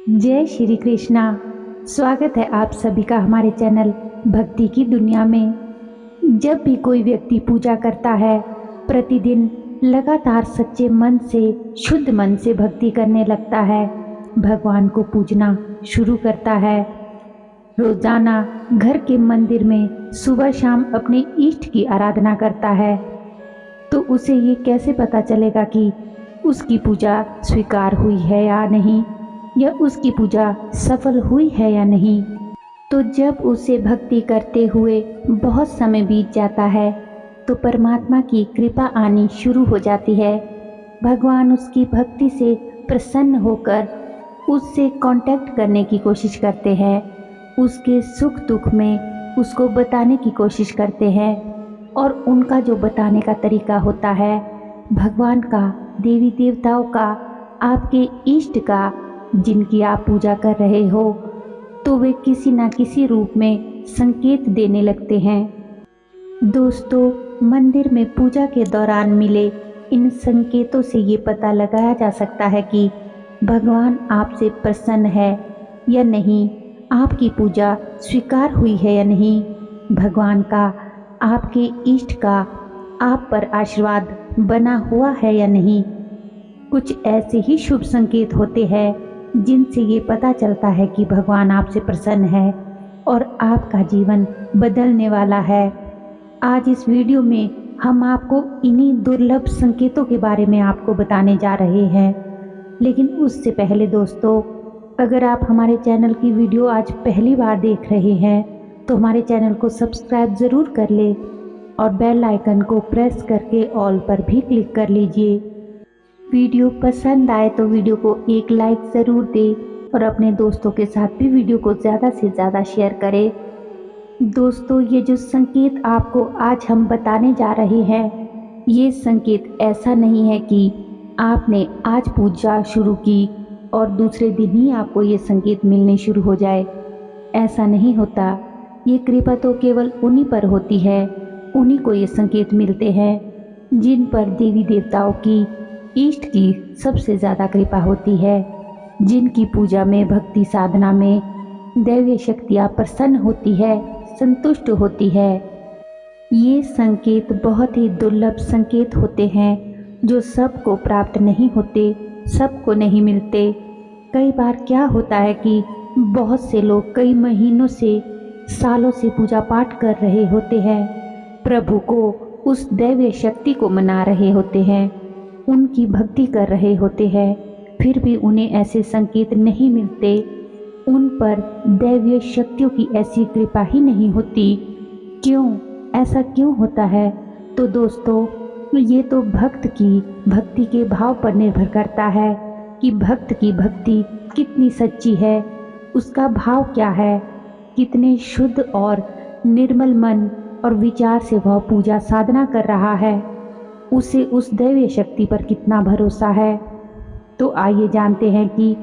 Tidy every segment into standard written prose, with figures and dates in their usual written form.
जय श्री कृष्णा। स्वागत है आप सभी का हमारे चैनल भक्ति की दुनिया में। जब भी कोई व्यक्ति पूजा करता है, प्रतिदिन लगातार सच्चे मन से, शुद्ध मन से भक्ति करने लगता है, भगवान को पूजना शुरू करता है, रोजाना घर के मंदिर में सुबह शाम अपने इष्ट की आराधना करता है, तो उसे ये कैसे पता चलेगा कि उसकी पूजा स्वीकार हुई है या नहीं, या उसकी पूजा सफल हुई है या नहीं। तो जब उसे भक्ति करते हुए बहुत समय बीत जाता है, तो परमात्मा की कृपा आनी शुरू हो जाती है। भगवान उसकी भक्ति से प्रसन्न होकर उससे कांटेक्ट करने की कोशिश करते हैं, उसके सुख दुख में उसको बताने की कोशिश करते हैं। और उनका जो बताने का तरीका होता है, भगवान का, देवी देवताओं का, आपके इष्ट का, जिनकी आप पूजा कर रहे हो, तो वे किसी न किसी रूप में संकेत देने लगते हैं। दोस्तों, मंदिर में पूजा के दौरान मिले इन संकेतों से ये पता लगाया जा सकता है कि भगवान आपसे प्रसन्न है या नहीं, आपकी पूजा स्वीकार हुई है या नहीं, भगवान का, आपके इष्ट का आप पर आशीर्वाद बना हुआ है या नहीं। कुछ ऐसे ही शुभ संकेत होते हैं जिनसे ये पता चलता है कि भगवान आपसे प्रसन्न है और आपका जीवन बदलने वाला है। आज इस वीडियो में हम आपको इन्हीं दुर्लभ संकेतों के बारे में आपको बताने जा रहे हैं। लेकिन उससे पहले दोस्तों, अगर आप हमारे चैनल की वीडियो आज पहली बार देख रहे हैं, तो हमारे चैनल को सब्सक्राइब ज़रूर कर ले और बेल आइकन को प्रेस करके ऑल पर भी क्लिक कर लीजिए। वीडियो पसंद आए तो वीडियो को एक लाइक ज़रूर दें और अपने दोस्तों के साथ भी वीडियो को ज़्यादा से ज़्यादा शेयर करें। दोस्तों, ये जो संकेत आपको आज हम बताने जा रहे हैं, ये संकेत ऐसा नहीं है कि आपने आज पूजा शुरू की और दूसरे दिन ही आपको ये संकेत मिलने शुरू हो जाए। ऐसा नहीं होता। ये कृपा तो केवल उन्हीं पर होती है, उन्हीं को ये संकेत मिलते हैं जिन पर देवी देवताओं की, इष्ट की सबसे ज़्यादा कृपा होती है, जिनकी पूजा में, भक्ति साधना में दैवीय शक्तियाँ प्रसन्न होती है, संतुष्ट होती है। ये संकेत बहुत ही दुर्लभ संकेत होते हैं जो सबको प्राप्त नहीं होते, सबको नहीं मिलते। कई बार क्या होता है कि बहुत से लोग कई महीनों से, सालों से पूजा पाठ कर रहे होते हैं, प्रभु को, उस दैवीय शक्ति को मना रहे होते हैं, उनकी भक्ति कर रहे होते हैं, फिर भी उन्हें ऐसे संकेत नहीं मिलते, उन पर दैवीय शक्तियों की ऐसी कृपा ही नहीं होती। क्यों? ऐसा क्यों होता है? तो दोस्तों, ये तो भक्त की भक्ति के भाव पर निर्भर करता है कि भक्त की भक्ति कितनी सच्ची है, उसका भाव क्या है, कितने शुद्ध और निर्मल मन और विचार से वह पूजा साधना कर रहा है, उसे उस दैवीय शक्ति पर कितना भरोसा है। तो आइए जानते हैं कि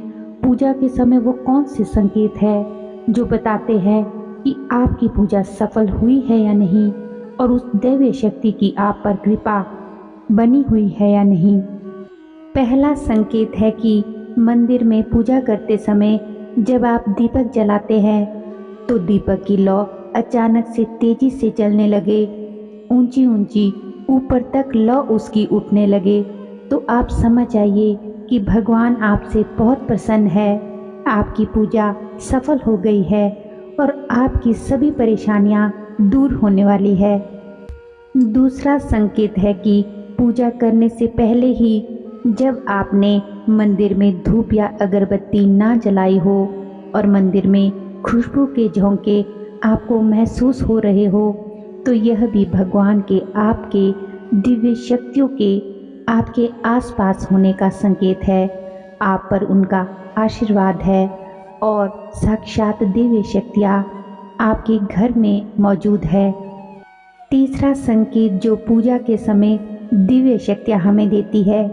पूजा के समय वो कौन से संकेत है जो बताते हैं कि आपकी पूजा सफल हुई है या नहीं और उस दैवीय शक्ति की आप पर कृपा बनी हुई है या नहीं। पहला संकेत है कि मंदिर में पूजा करते समय जब आप दीपक जलाते हैं, तो दीपक की लौ अचानक से तेजी से चलने लगे, ऊंची ऊंची ऊपर तक लौ उसकी उठने लगे, तो आप समझ जाइए कि भगवान आपसे बहुत प्रसन्न है, आपकी पूजा सफल हो गई है और आपकी सभी परेशानियां दूर होने वाली है। दूसरा संकेत है कि पूजा करने से पहले ही जब आपने मंदिर में धूप या अगरबत्ती ना जलाई हो और मंदिर में खुशबू के झोंके आपको महसूस हो रहे हो, तो यह भी भगवान के, आपके दिव्य शक्तियों के आपके आसपास होने का संकेत है। आप पर उनका आशीर्वाद है और साक्षात दिव्य शक्तियाँ आपके घर में मौजूद है। तीसरा संकेत जो पूजा के समय दिव्य शक्तियाँ हमें देती है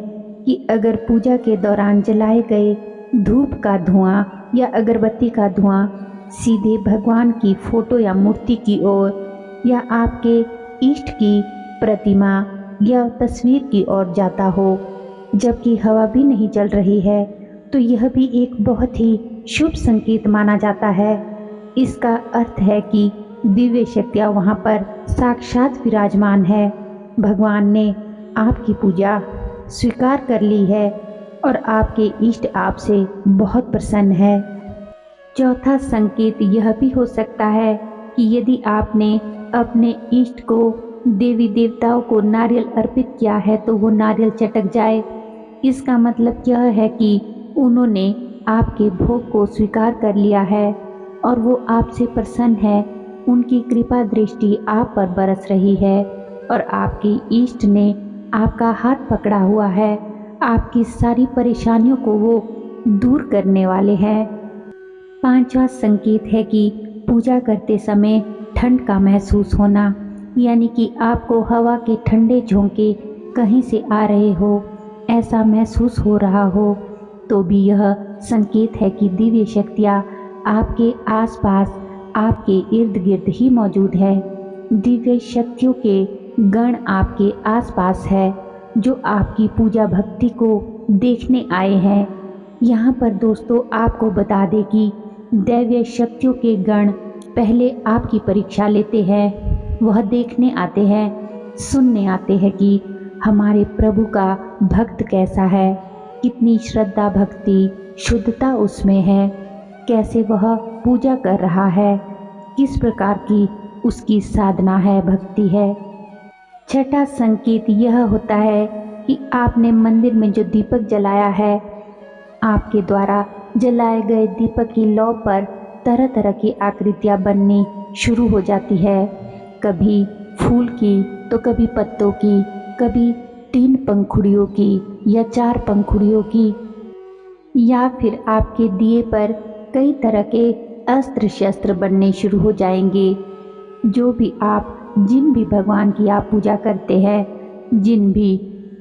कि अगर पूजा के दौरान जलाए गए धूप का धुआं या अगरबत्ती का धुआं सीधे भगवान की फोटो या मूर्ति की ओर या आपके इष्ट की प्रतिमा या तस्वीर की ओर जाता हो, जबकि हवा भी नहीं चल रही है, तो तो यह भी एक बहुत ही शुभ संकेत माना जाता है। इसका अर्थ है कि दिव्य शक्तियाँ वहाँ पर साक्षात विराजमान है। भगवान ने आपकी पूजा स्वीकार कर ली है और आपके इष्ट आपसे बहुत प्रसन्न है। चौथा संकेत यह भी हो सकता है कि यदि आपने अपने इष्ट को देवी देवताओं को नारियल अर्पित किया है तो वो नारियल चटक जाए। इसका मतलब यह है कि उन्होंने आपके भोग को स्वीकार कर लिया है और वो आपसे प्रसन्न है। उनकी कृपा दृष्टि आप पर बरस रही है और आपके इष्ट ने आपका हाथ पकड़ा हुआ है। आपकी सारी परेशानियों को वो दूर करने वाले हैं। पांचवा संकेत है कि पूजा करते समय ठंड का महसूस होना, यानी कि आपको हवा के ठंडे झोंके कहीं से आ रहे हो, ऐसा महसूस हो रहा हो, तो भी यह संकेत है कि दिव्य शक्तियाँ आपके आसपास, आपके इर्द गिर्द ही मौजूद है। दिव्य शक्तियों के गण आपके आसपास है जो आपकी पूजा भक्ति को देखने आए हैं। यहाँ पर दोस्तों आपको बता दें कि दैवीय शक्तियों के गण पहले आपकी परीक्षा लेते हैं। वह देखने आते हैं, सुनने आते हैं कि हमारे प्रभु का भक्त कैसा है, कितनी श्रद्धा भक्ति शुद्धता उसमें है, कैसे वह पूजा कर रहा है, किस प्रकार की उसकी साधना है, भक्ति है। छठा संकेत यह होता है कि आपने मंदिर में जो दीपक जलाया है, आपके द्वारा जलाए गए दीपक की लौ पर तरह तरह की आकृतियाँ बननी शुरू हो जाती है। कभी फूल की तो कभी पत्तों की, कभी 3 पंखुड़ियों की या 4 पंखुड़ियों की, या फिर आपके दिए पर कई तरह के अस्त्र शस्त्र बनने शुरू हो जाएंगे। जो भी आप जिन भी भगवान की आप पूजा करते हैं, जिन भी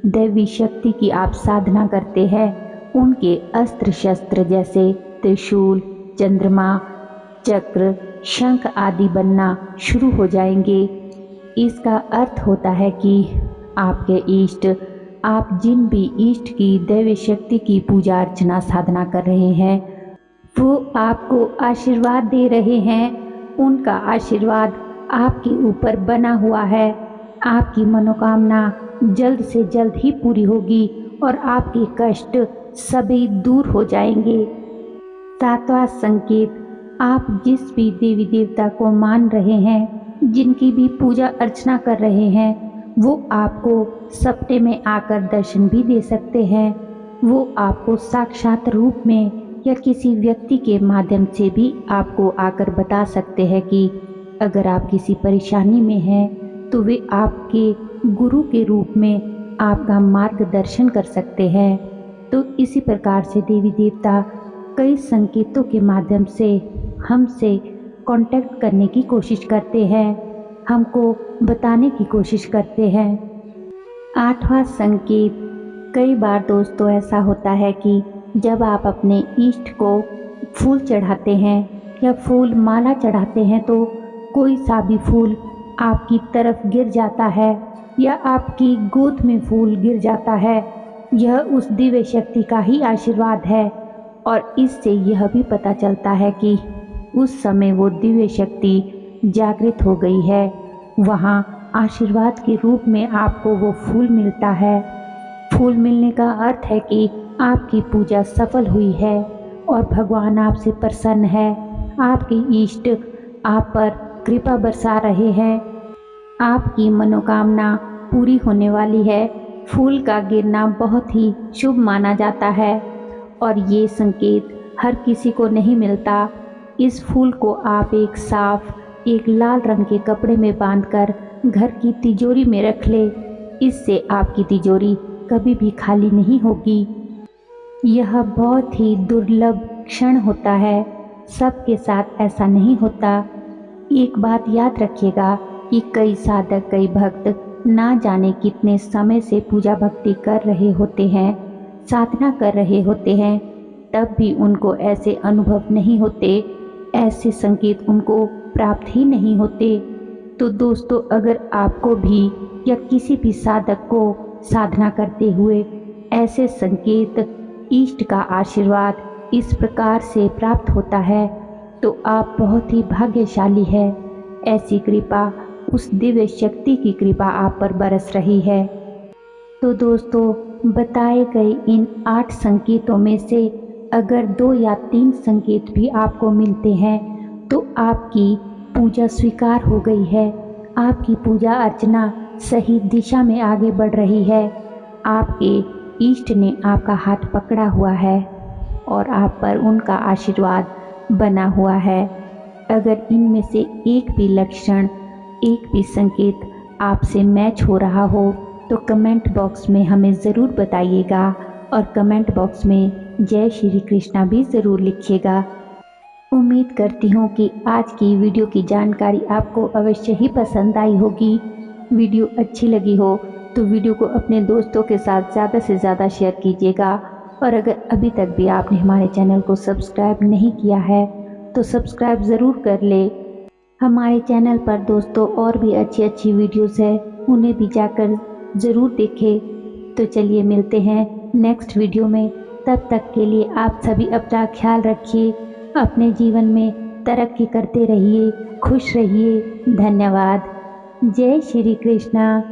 दैवी शक्ति की आप साधना करते हैं, उनके अस्त्र शस्त्र जैसे त्रिशूल, चंद्रमा, चक्र, शंख आदि बनना शुरू हो जाएंगे। इसका अर्थ होता है कि आपके इष्ट, आप जिन भी इष्ट की दैवी शक्ति की पूजा अर्चना साधना कर रहे हैं, वो आपको आशीर्वाद दे रहे हैं। उनका आशीर्वाद आपके ऊपर बना हुआ है। आपकी मनोकामना जल्द से जल्द ही पूरी होगी और आपके कष्ट सभी दूर हो जाएंगे। सातवां संकेत, आप जिस भी देवी देवता को मान रहे हैं, जिनकी भी पूजा अर्चना कर रहे हैं, वो आपको सपने में आकर दर्शन भी दे सकते हैं। वो आपको साक्षात रूप में या किसी व्यक्ति के माध्यम से भी आपको आकर बता सकते हैं कि अगर आप किसी परेशानी में हैं तो वे आपके गुरु के रूप में आपका मार्गदर्शन कर सकते हैं। तो इसी प्रकार से देवी देवता कई संकेतों के माध्यम से हमसे कांटेक्ट करने की कोशिश करते हैं, हमको बताने की कोशिश करते हैं। आठवां संकेत, कई बार दोस्तों ऐसा होता है कि जब आप अपने इष्ट को फूल चढ़ाते हैं या फूल माला चढ़ाते हैं तो कोई सा भी फूल आपकी तरफ गिर जाता है या आपकी गोद में फूल गिर जाता है। यह उस दिव्य शक्ति का ही आशीर्वाद है और इससे यह भी पता चलता है कि उस समय वो दिव्य शक्ति जागृत हो गई है। वहाँ आशीर्वाद के रूप में आपको वो फूल मिलता है। फूल मिलने का अर्थ है कि आपकी पूजा सफल हुई है और भगवान आपसे प्रसन्न है। आपके इष्ट आप पर कृपा बरसा रहे हैं। आपकी मनोकामना पूरी होने वाली है। फूल का गिरना बहुत ही शुभ माना जाता है और ये संकेत हर किसी को नहीं मिलता। इस फूल को आप एक साफ, एक लाल रंग के कपड़े में बांधकर घर की तिजोरी में रख ले। इससे आपकी तिजोरी कभी भी खाली नहीं होगी। यह बहुत ही दुर्लभ क्षण होता है, सबके साथ ऐसा नहीं होता। एक बात याद रखिएगा कि कई साधक, कई भक्त ना जाने कितने समय से पूजा भक्ति कर रहे होते हैं, साधना कर रहे होते हैं, तब भी उनको ऐसे अनुभव नहीं होते, ऐसे संकेत उनको प्राप्त ही नहीं होते। तो दोस्तों, अगर आपको भी या किसी भी साधक को साधना करते हुए ऐसे संकेत इष्ट का आशीर्वाद इस प्रकार से प्राप्त होता है तो आप बहुत ही भाग्यशाली है। ऐसी कृपा, उस दिव्य शक्ति की कृपा आप पर बरस रही है। तो दोस्तों, बताए गए इन 8 संकेतों में से अगर 2 या 3 संकेत भी आपको मिलते हैं तो आपकी पूजा स्वीकार हो गई है। आपकी पूजा अर्चना सही दिशा में आगे बढ़ रही है। आपके इष्ट ने आपका हाथ पकड़ा हुआ है और आप पर उनका आशीर्वाद बना हुआ है। अगर इनमें से एक भी लक्षण, एक भी संकेत आपसे मैच हो रहा हो तो कमेंट बॉक्स में हमें ज़रूर बताइएगा और कमेंट बॉक्स में जय श्री कृष्णा भी ज़रूर लिखिएगा। उम्मीद करती हूँ कि आज की वीडियो की जानकारी आपको अवश्य ही पसंद आई होगी। वीडियो अच्छी लगी हो तो वीडियो को अपने दोस्तों के साथ ज़्यादा से ज़्यादा शेयर कीजिएगा और अगर अभी तक भी आपने हमारे चैनल को सब्सक्राइब नहीं किया है तो सब्सक्राइब ज़रूर कर ले। हमारे चैनल पर दोस्तों और भी अच्छी अच्छी वीडियोस है, उन्हें भी जाकर ज़रूर देखें। तो चलिए मिलते हैं नेक्स्ट वीडियो में। तब तक के लिए आप सभी अपना ख्याल रखिए, अपने जीवन में तरक्की करते रहिए, खुश रहिए। धन्यवाद। जय श्री कृष्णा।